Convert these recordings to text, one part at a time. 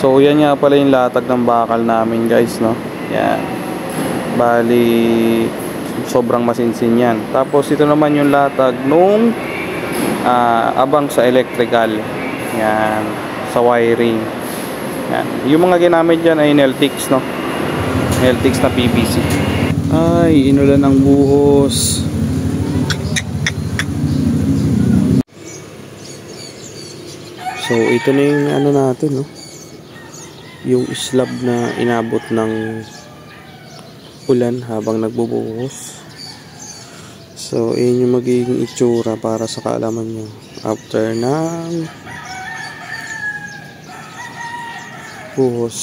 So yan nga pala yung latag ng bakal namin guys, no. Yan. Bali sobrang masinsin yan. Tapos ito naman yung latag nung abang sa electrical. Yan, sa wiring. Yan. Yung mga ginamit dyan ay Neltix, no. Neltix na PVC. Ay, inulan ng buhos. So ito na yung ano natin, no. Yung slab na inabot ng ulan habang nagbubuhos. So yun yung magiging itsura para sa kaalaman nyo after ng buhos.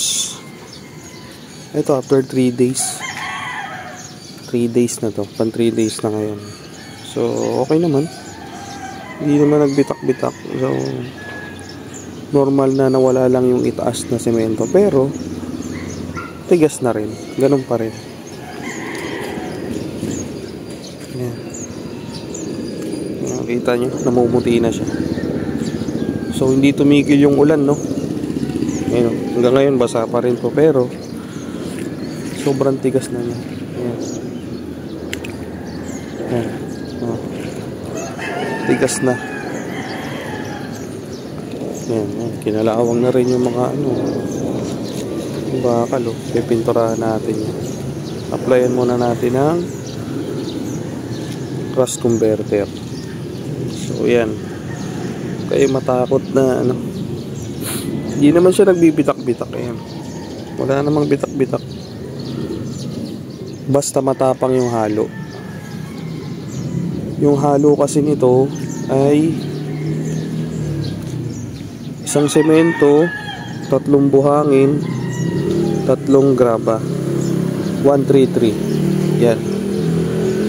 Ito after 3 days. 3 days na to, pan 3 days na ngayon. So okay naman, hindi naman nagbitak-bitak. So normal na nawala lang yung itaas na semento, pero tigas na rin, ganun pa rin. Yan. Kita nyo, namumuti na siya. So hindi tumigil yung ulan, no. Ayun, hanggang ngayon basa pa rin to, pero sobrang tigas na niya. Yan. Yan. Oh. Tigas na. Yan, yan. Kinalawang na rin yung mga ano, yung bakal, oh. Pipinturahan natin yan. Applyan muna natin ng rust converter. So yan, kayo matakot na ano, hindi naman siya nagbibitak-bitak. Yan, wala namang bitak-bitak, basta matapang yung halo. Yung halo kasi nito ay isang semento, 3 buhangin, 3 graba, 133. Yan,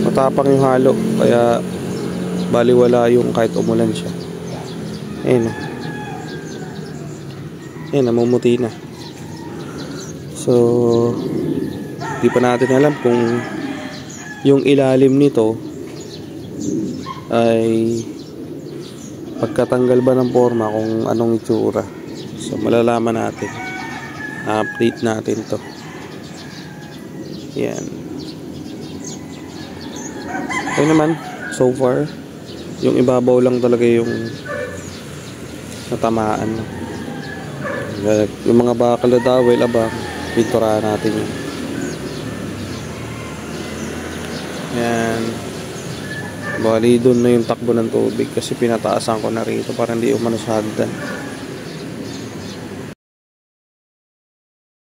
matapang yung halo, kaya baliwala yung kahit umulan siya. Ayan, ayan, namumuti na. So di pa natin alam kung yung ilalim nito ay pagkatanggal ba ng forma, kung anong itsura. So malalaman natin, update natin to. Yan. Okay naman so far. Yung ibabaw lang talaga yung natamaan. Yung mga bakal na dawel, abang pinturahan natin yun. Yan. Bali doon na yung takbo ng tubig kasi pinataasan ko na rito para hindi umano sa hagdan.